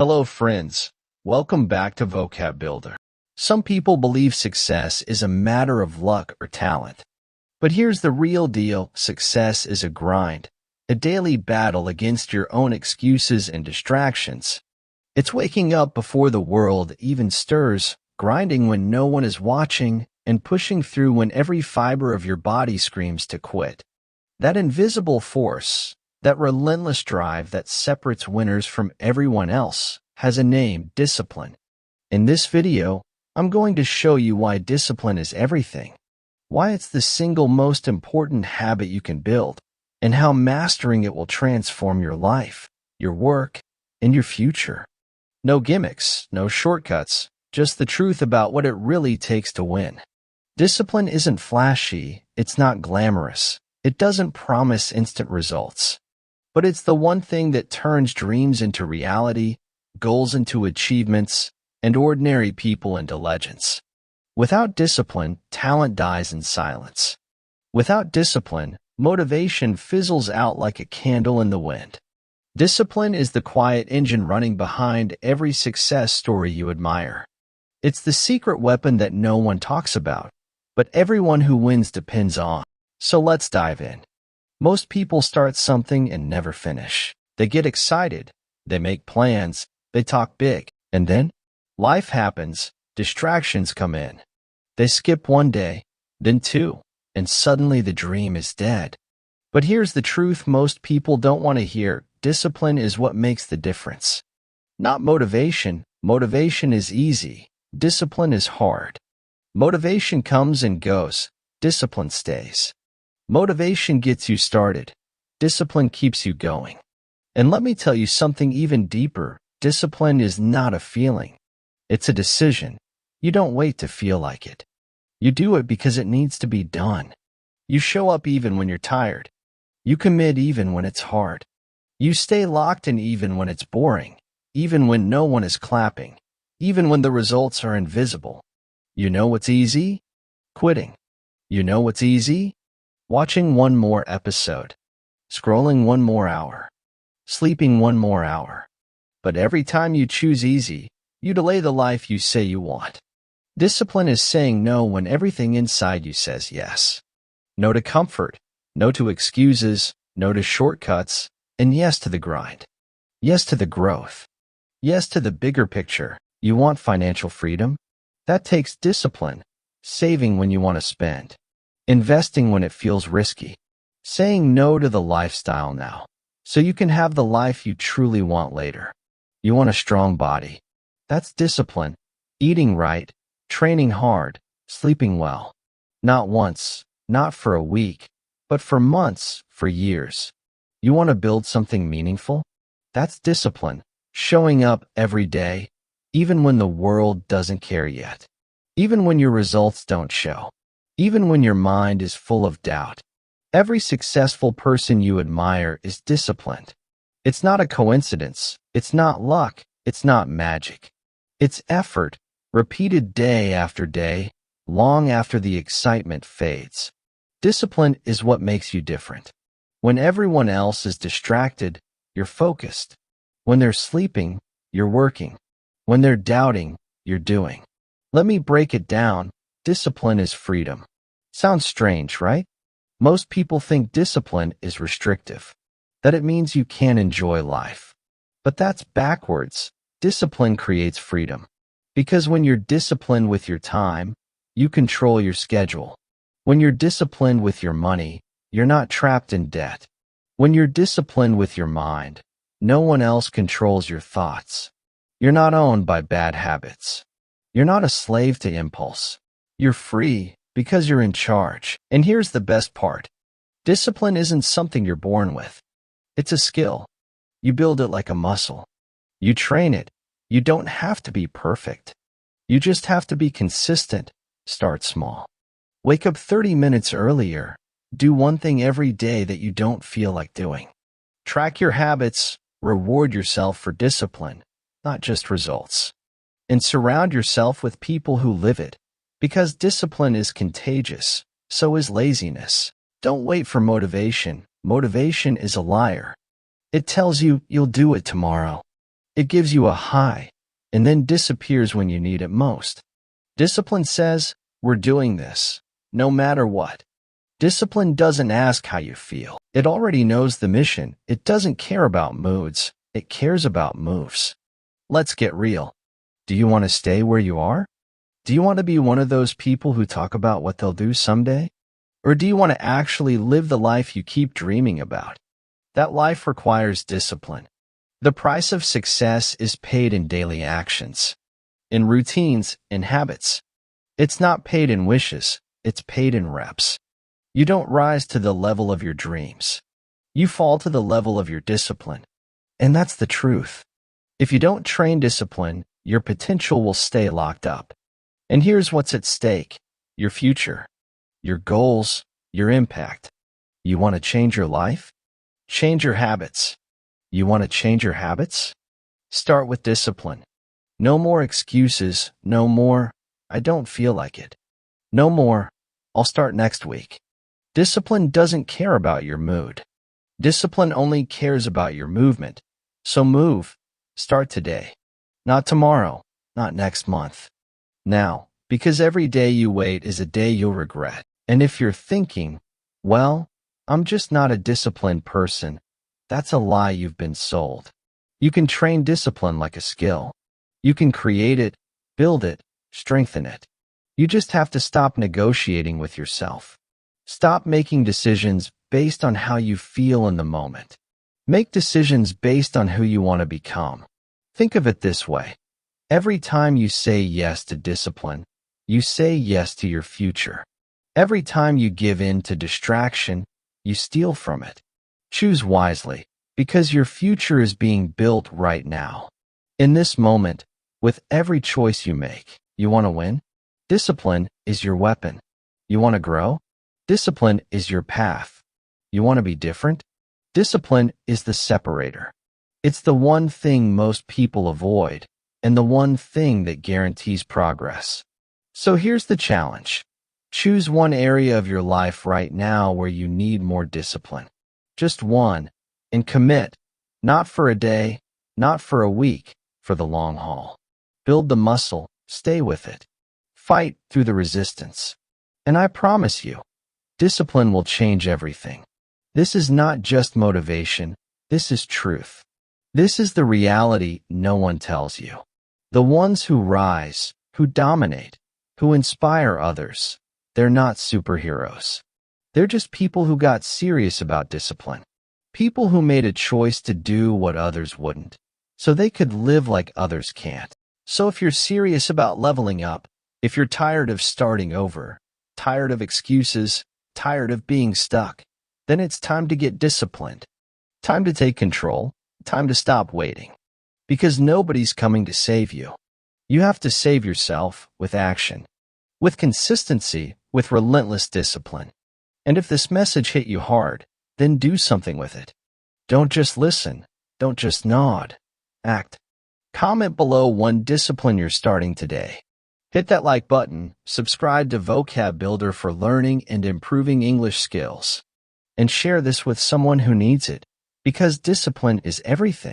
Hello friends, welcome back to Vocab Builder. Some people believe success is a matter of luck or talent. But here's the real deal: success is a grind, a daily battle against your own excuses and distractions. It's waking up before the world even stirs, grinding when no one is watching, and pushing through when every fiber of your body screams to quit. That invisible force, that relentless drive that separates winners from everyone else, has a name: discipline. In this video, I'm going to show you why discipline is everything, why it's the single most important habit you can build, and how mastering it will transform your life, your work, and your future. No gimmicks, no shortcuts, just the truth about what it really takes to win. Discipline isn't flashy, it's not glamorous, it doesn't promise instant results. But it's the one thing that turns dreams into reality, goals into achievements, and ordinary people into legends. Without discipline, talent dies in silence. Without discipline, motivation fizzles out like a candle in the wind. Discipline is the quiet engine running behind every success story you admire. It's the secret weapon that no one talks about, but everyone who wins depends on. So let's dive in. Most people start something and never finish. They get excited, they make plans, they talk big, and then life happens, distractions come in. They skip one day, then two, and suddenly the dream is dead. But here's the truth most people don't want to hear: discipline is what makes the difference. Not motivation. Motivation is easy, discipline is hard. Motivation comes and goes, discipline stays. Motivation gets you started, discipline keeps you going. And let me tell you something even deeper: discipline is not a feeling. It's a decision. You don't wait to feel like it. You do it because it needs to be done. You show up even when you're tired. You commit even when it's hard. You stay locked in even when it's boring, even when no one is clapping, even when the results are invisible. You know what's easy? Quitting. You know what's easy? Watching one more episode, scrolling one more hour, sleeping one more hour. But every time you choose easy, you delay the life you say you want. Discipline is saying no when everything inside you says yes. No to comfort, no to excuses, no to shortcuts, and yes to the grind. Yes to the growth. Yes to the bigger picture. You want financial freedom? That takes discipline. Saving when you want to spend. Investing when it feels risky. Saying no to the lifestyle now, so you can have the life you truly want later. You want a strong body. That's discipline. Eating right, training hard, sleeping well. Not once, not for a week, but for months, for years. You want to build something meaningful? That's discipline. Showing up every day, even when the world doesn't care yet. Even when your results don't show. Even when your mind is full of doubt. Every successful person you admire is disciplined. It's not a coincidence. It's not luck. It's not magic. It's effort, repeated day after day, long after the excitement fades. Discipline is what makes you different. When everyone else is distracted, you're focused. When they're sleeping, you're working. When they're doubting, you're doing. Let me break it down. Discipline is freedom. Sounds strange, right? Most people think discipline is restrictive, that it means you can't enjoy life. But that's backwards. Discipline creates freedom. Because when you're disciplined with your time, you control your schedule. When you're disciplined with your money, you're not trapped in debt. When you're disciplined with your mind, no one else controls your thoughts. You're not owned by bad habits. You're not a slave to impulse. You're free because you're in charge. And here's the best part. Discipline isn't something you're born with. It's a skill. You build it like a muscle. You train it. You don't have to be perfect. You just have to be consistent. Start small. Wake up 30 minutes earlier. Do one thing every day that you don't feel like doing. Track your habits. Reward yourself for discipline, not just results. And surround yourself with people who live it. Because discipline is contagious, so is laziness. Don't wait for motivation. Motivation is a liar. It tells you you'll do it tomorrow. It gives you a high and then disappears when you need it most. Discipline says, we're doing this, no matter what. Discipline doesn't ask how you feel. It already knows the mission. It doesn't care about moods. It cares about moves. Let's get real. Do you want to stay where you are? Do you want to be one of those people who talk about what they'll do someday? Or do you want to actually live the life you keep dreaming about? That life requires discipline. The price of success is paid in daily actions, in routines, in habits. It's not paid in wishes. It's paid in reps. You don't rise to the level of your dreams. You fall to the level of your discipline. And that's the truth. If you don't train discipline, your potential will stay locked up. And here's what's at stake: your future, your goals, your impact. You want to change your life? Change your habits. You want to change your habits? Start with discipline. No more excuses. No more, I don't feel like it. No more, I'll start next week. Discipline doesn't care about your mood. Discipline only cares about your movement. So move. Start today. Not tomorrow. Not next month. Now, because every day you wait is a day you'll regret. And if you're thinking, well, I'm just not a disciplined person, that's a lie you've been sold. You can train discipline like a skill. You can create it, build it, strengthen it. You just have to stop negotiating with yourself. Stop making decisions based on how you feel in the moment. Make decisions based on who you want to become. Think of it this way. Every time you say yes to discipline, you say yes to your future. Every time you give in to distraction, you steal from it. Choose wisely, because your future is being built right now. In this moment, with every choice you make, you want to win? Discipline is your weapon. You want to grow? Discipline is your path. You want to be different? Discipline is the separator. It's the one thing most people avoid, and the one thing that guarantees progress. So here's the challenge. Choose one area of your life right now where you need more discipline. Just one, and commit, not for a day, not for a week, for the long haul. Build the muscle, stay with it. Fight through the resistance. And I promise you, discipline will change everything. This is not just motivation, this is truth. This is the reality no one tells you. The ones who rise, who dominate, who inspire others, they're not superheroes. They're just people who got serious about discipline. People who made a choice to do what others wouldn't, so they could live like others can't. So if you're serious about leveling up, if you're tired of starting over, tired of excuses, tired of being stuck, then it's time to get disciplined. Time to take control. Time to stop waiting. Because nobody's coming to save you. You have to save yourself with action, with consistency, with relentless discipline. And if this message hit you hard, then do something with it. Don't just listen. Don't just nod. Act. Comment below one discipline you're starting today. Hit that like button, subscribe to Vocab Builder for learning and improving English skills. And share this with someone who needs it, because discipline is everything.